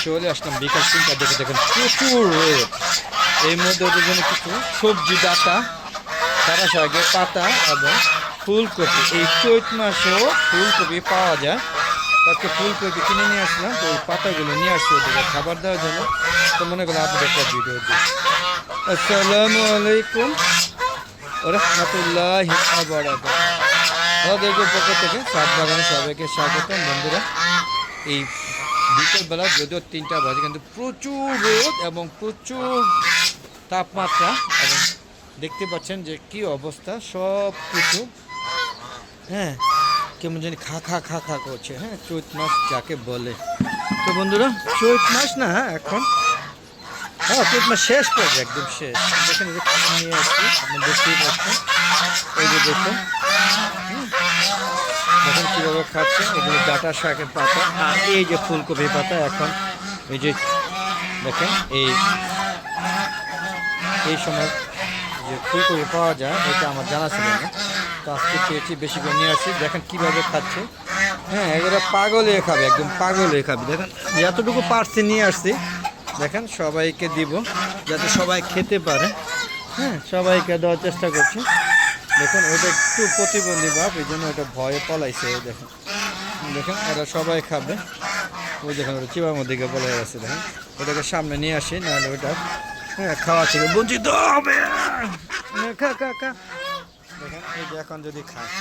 চলে আসলাম বিকাল 3টার দিকে। দেখেন প্রচুর রোদ, এর মধ্যে ওদের জন্য কিছু সবজি ডাটা, তারা শাকে পাতা এবং ফুলকপি। এই চৈত মাসেও ফুলকপি পাওয়া যায়। তাকে ফুলকপি কিনে নিয়ে আসলাম, তো ওই পাতাগুলো নিয়ে আসছি ওদেরকে খাবার দেওয়ার জন্য। তো মনে করলাম আপনাদের একটা ভিডিও দিই। আসসালামু আলাইকুম ওয়া রাহমাতুল্লাহি ওয়া বারাকাতুহু। আমাদের পক্ষ থেকে সাত বাগানে সবাইকে স্বাগতম বন্ধুরা। এই বিকেলবেলা যদিও 3টা বাজে, কিন্তু প্রচুর রোদ এবং প্রচুর তাপমাত্রা, এবং দেখতে পাচ্ছেন যে কি অবস্থা সব কিছু। হ্যাঁ, কেমন জানি খা খা খা খা করছে। হ্যাঁ, চৈত মাস যাকে বলে। তো বন্ধুরা, চৈত মাস না এখন, হ্যাঁ চৈত মাস শেষ পড়বে, একদম শেষ। দেখেন এই যে খাবার নিয়ে আসছি, আপনি দেখতেই পাচ্ছেন। এই যে দেখুন, দেখুন কীভাবে খাচ্ছে। এগুলো ডাটা শাকের পাতা, আর এই যে ফুলকপি পাতা। এখন এই যে দেখেন এই সময় যে ফুলকপি পাওয়া যায় এটা আমার জানা ছিল না, তো আজকে পেয়েছি, বেশি করে নিয়ে আসছি। দেখেন কীভাবে খাচ্ছে। হ্যাঁ, এগুলো পাগল হয়ে খাবে, একদম পাগল হয়ে খাবে। দেখেন যতটুকু পারছি নিয়ে আসছি, দেখেন সবাইকে দিব যাতে সবাই খেতে পারে। হ্যাঁ, সবাইকে দেওয়ার চেষ্টা করছি। দেখুন ওটা একটু প্রতিবন্ধী ভাব, এই জন্য ওটা ভয়ে পলাইছে। দেখেন দেখেন এরা সবাই খাবে। ওই দেখেন ওটা চিবার মধ্যে গিয়ে পলাই আছে। দেখেন ওটাকে সামনে নিয়ে আসি, নাহলে ওটা খাওয়া থেকে বঞ্চিত হবে। খা খা খা। দেখেন এই যে এখন যদি খায়,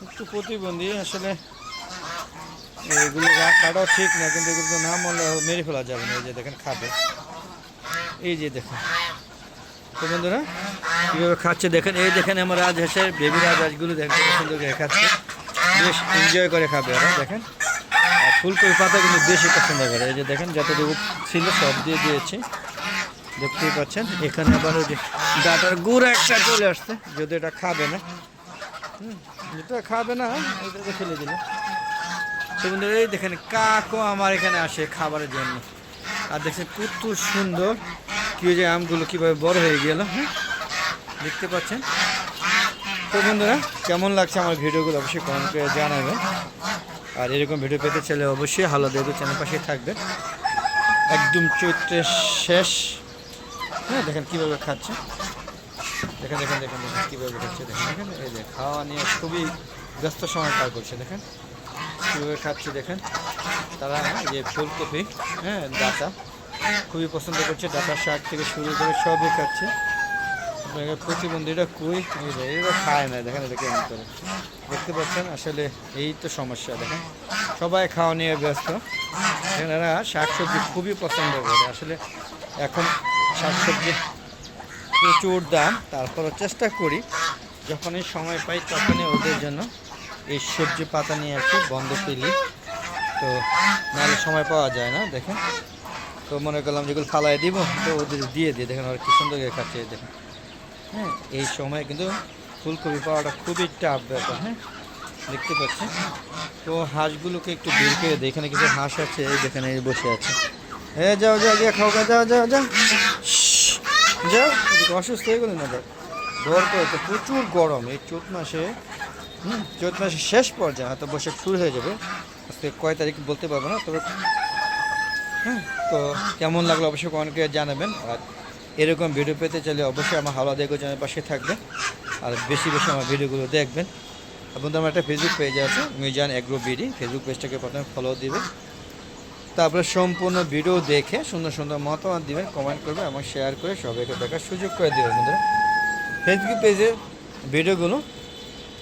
একটু প্রতিবন্ধী আসলে, এগুলো কাটাও ঠিক না, কিন্তু এগুলো না মরলে মেরে ফেলা যাবে না। এই যে দেখেন খাবে, এই যে দেখেন। তো বন্ধুরা কীভাবে খাচ্ছে দেখেন। এই দেখেন আমার রাজহাঁসের বেবি রাজহাঁসগুলো দেখেন কত সুন্দর করে খাচ্ছে, বেশ এনজয় করে খাবে ওরা। দেখেন আর ফুলকপি পাতা কিন্তু বেশি পছন্দ করে। এই যে দেখেন যতটুকু ছিল সব দিয়ে দিয়েছি, দেখতেই পাচ্ছেন। এখানে আবার ওই যে ডাটার গুঁড়া একটা চলে আসছে, যদি এটা খাবে না, যেটা খাবে না ওইটাকে ফেলে দিল। তো বন্ধুরা এই দেখেন কাকও আমার এখানে আসে খাবারের জন্য। আর দেখছেন কত সুন্দর কি যে আমগুলো কীভাবে বড় হয়ে গেল। হ্যাঁ, দেখতে পাচ্ছেন। তো বন্ধুরা কেমন লাগছে আমার ভিডিওগুলো অবশ্যই কমেন্ট করে জানাবেন। আর এরকম ভিডিও পেতে চাইলে অবশ্যই হালো দেবে চ্যানেল পাশে থাকবে। একদম চৈত্রের শেষ। হ্যাঁ, দেখেন কীভাবে খাচ্ছে। দেখেন দেখেন দেখেন দেখেন কীভাবে খাচ্ছে। দেখেন দেখেন এই যে খাওয়া নিয়ে খুবই ব্যস্ত সময় পার করছে। দেখেন কীভাবে খাচ্ছে। দেখেন তারা যে ফুলকপি, হ্যাঁ ডাটা খুবই পছন্দ করছে। ডাটার শাক থেকে শুরু করে সবই খাচ্ছে। প্রতিবন্ধীরা কই, এরা খায় না। দেখেন এটা কেমন করে, দেখতে পাচ্ছেন। আসলে এই তো সমস্যা। দেখেন সবাই খাওয়া নিয়ে ব্যস্ত। এরা শাকসবজি খুবই পছন্দ করে। আসলে এখন শাকসবজি প্রচুর দাম, তারপরও চেষ্টা করি যখনই সময় পাই তখনই ওদের জন্য এই সবজি পাতা নিয়ে আসি, বন্ধ পেলি। তো নাহলে সময় পাওয়া যায় না। দেখেন তো মনে করলাম যেগুলো ফালাই দিব, তো ওদের দিয়ে দিই। দেখেন ওরা কি সুন্দর করে খাচ্ছে। দেখেন হ্যাঁ, এই সময় কিন্তু ফুলকপি পাওয়াটা খুবই টাফ ব্যাপার। হ্যাঁ, দেখতে পাচ্ছেন। তো হাঁসগুলোকে একটু বের করে দিই। এখানে কিছু হাঁস আছে, এই দেখেন এই বসে আছে। হ্যাঁ যাও যাও গিয়ে খাও, যাও যাও যাও যাও। অসুস্থ হয়ে গেল না যাও। দর করে তো প্রচুর গরম এই চৈত মাসে। চৈত মাসের শেষ পর্যায়ে হয়তো বৈশাখ শুরু হয়ে যাবে, আজকে কয় তারিখ বলতে পারবো না। তবে হ্যাঁ, তো কেমন লাগলো অবশ্যই কমেন্ট করে জানাবেন। আর এরকম ভিডিও পেতে চাইলে অবশ্যই আমার হাওলা দেখো চ্যানেল পাশে থাকবে, আর বেশি বেশি আমার ভিডিওগুলো দেখবেন। এবং আমার একটা ফেসবুক পেজ আছে মিজান এগ্রো বিডি, ফেসবুক পেজটাকে প্রথমে ফলো দিবে, তারপরে সম্পূর্ণ ভিডিও দেখে সুন্দর সুন্দর মতামত দিবেন, কমেন্ট করবে এবং শেয়ার করে সবাইকে দেখার সুযোগ করে দেবেন। বন্ধুরা ফেসবুক পেজে ভিডিওগুলো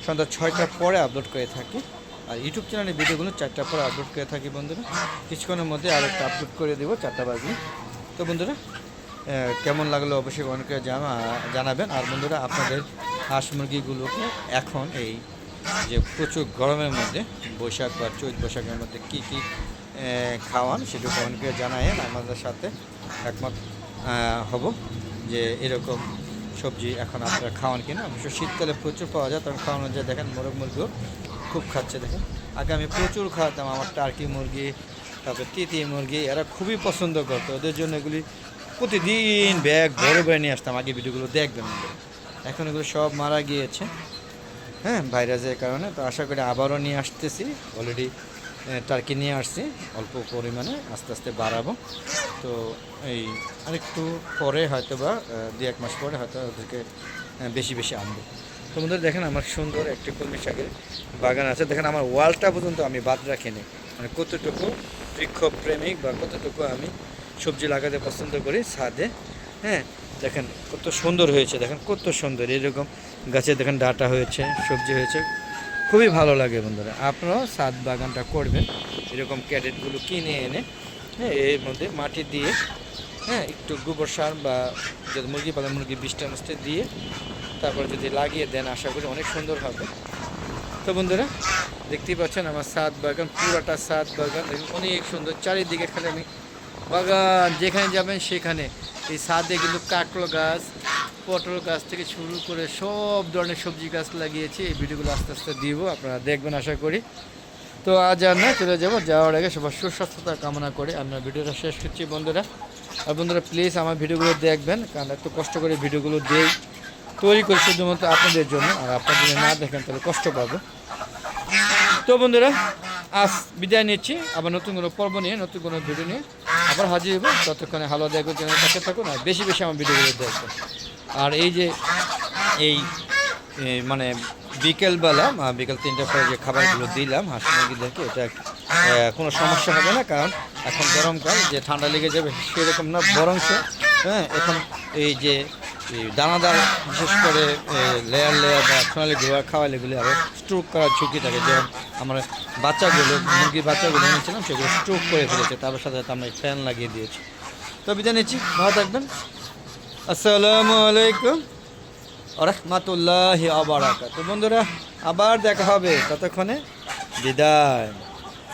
সন্ধ্যা 6টার পরে আপলোড করে থাকি, আর ইউটিউব চ্যানেলে ভিডিওগুলো 4টার পরে আপলোড করে থাকি। বন্ধুরা কিছুক্ষণের মধ্যে আরেকটা আপলোড করে দেবো 4টা বাজে। তো বন্ধুরা কেমন লাগলো অবশ্যই কমেন্ট করে জানাবেন। আর বন্ধুরা আপনাদের হাঁস মুরগিগুলোকে এখন এই যে প্রচুর গরমের মধ্যে, বৈশাখ বা চৈত বৈশাখের মধ্যে কী কী খাওয়ান সেটা কমেন্ট করে জানায়েন। আমাদের সাথে একমত হব যে এরকম সবজি এখন আপনারা খাওয়ান কিনা। অবশ্য শীতকালে প্রচুর পাওয়া যায়, তখন খাওয়ানো যায়। দেখেন মোরগ মুরগিও খুব খাচ্ছে। দেখেন আগে আমি প্রচুর খাওয়াতাম আমার টার্কি মুরগি, তারপরে তিতি মুরগি, এরা খুবই পছন্দ করতো। ওদের জন্য এগুলি প্রতিদিন ব্যাগ ভরে ভরে নিয়ে আসতাম। আগে ভিডিওগুলো দেখবেন। এখন এগুলো সব মারা গিয়েছে, হ্যাঁ ভাইরাসের কারণে। তো আশা করি আবারও নিয়ে আসতেছি। অলরেডি টার্কি নিয়ে আসছি অল্প পরিমাণে, আস্তে আস্তে বাড়াবো। তো এই আরেকটু পরে হয়তো বা 2-1 মাস পরে হয়তো ওদেরকে বেশি বেশি আনবো। তো বন্ধুরা দেখেন আমার সুন্দর একটি কলমি শাকের বাগান আছে। দেখেন আমার ওয়ালটা পর্যন্ত আমি বাদ রাখিনি, মানে কতটুকু বৃক্ষপ্রেমিক বা কতটুকু আমি সবজি লাগাতে পছন্দ করি ছাদে। হ্যাঁ, দেখেন কত সুন্দর হয়েছে, দেখেন কত সুন্দর এরকম গাছে দেখেন ডাঁটা হয়েছে, সবজি হয়েছে, খুবই ভালো লাগে বন্ধুরা। আপনারাও ছাদ বাগানটা করবেন এরকম ক্যারেটগুলো কিনে এনে, হ্যাঁ এর মধ্যে মাটি দিয়ে, হ্যাঁ একটু গোবর সার বা যদি মুরগি পালন মুরগি বিষটা মস্তে দিয়ে তারপর যদি লাগিয়ে দেন আশা করি অনেক সুন্দর হবে। তো বন্ধুরা দেখতেই পাচ্ছেন আমার ছাদ বাগান, পুরাটা ছাদ বাগান অনেক সুন্দর, চারিদিকে খালি আমি বাগান, যেখানে যাবেন সেখানে এই ছাদে কিন্তু কাঁকড়ো গাছ, পটল গাছ থেকে শুরু করে সব ধরনের সবজি গাছ লাগিয়েছি। এই ভিডিওগুলো আস্তে আস্তে দিব, আপনারা দেখবেন আশা করি। তো আজ আর না, চলে যাবো, যাওয়ার আগে সবার সুস্বাস্থ্যতা কামনা করে আমরা ভিডিওটা শেষ করছি বন্ধুরা। আর বন্ধুরা প্লিজ আমার ভিডিওগুলো দেখবেন, কারণ এত কষ্ট করে ভিডিওগুলো তৈরি করি শুধুমাত্র আপনাদের জন্য, আর আপনারা যদি না দেখেন তাহলে কষ্ট পাবো। তো বন্ধুরা আজ বিদায় নিচ্ছি, আবার নতুন কোনো পর্ব নিয়ে নতুন কোনো ভিডিও নিয়ে আবার হাজির হবো। ততক্ষণে ভালো দেখো, চ্যানেলের পাশে থাকুন আর বেশি বেশি আমার ভিডিওগুলো দেখবেন। আর এই যে মানে বিকেলবেলা বিকেল 3টার পরে যে খাবারগুলো দিলাম হাঁস মুরগিদেরকে, এটা কোনো সমস্যা হবে না, কারণ এখন গরমকাল যে ঠান্ডা লেগে যাবে সেরকম না, বরং হ্যাঁ এখন এই যে দানাদার বিশেষ করে লেয়ার বা সোনালি ঘোড়া খাওয়ালে এগুলি আরও স্ট্রোক করার ঝুঁকি থাকে। যেমন আমার বাচ্চাগুলো, মুরগির বাচ্চাগুলো এনেছিলাম সেগুলো স্ট্রোক করে ফেলেছে, তারপর সাথে সাথে আমরা ফ্যান লাগিয়ে দিয়েছি। তো বিদায় নিচ্ছি, ভালো থাকবেন, আসসালামু আলাইকুম রাহমাতুল্লাহি ওয়া বারাকাতুহু। বন্ধুরা আবার দেখা হবে, ততক্ষণে বিদায়।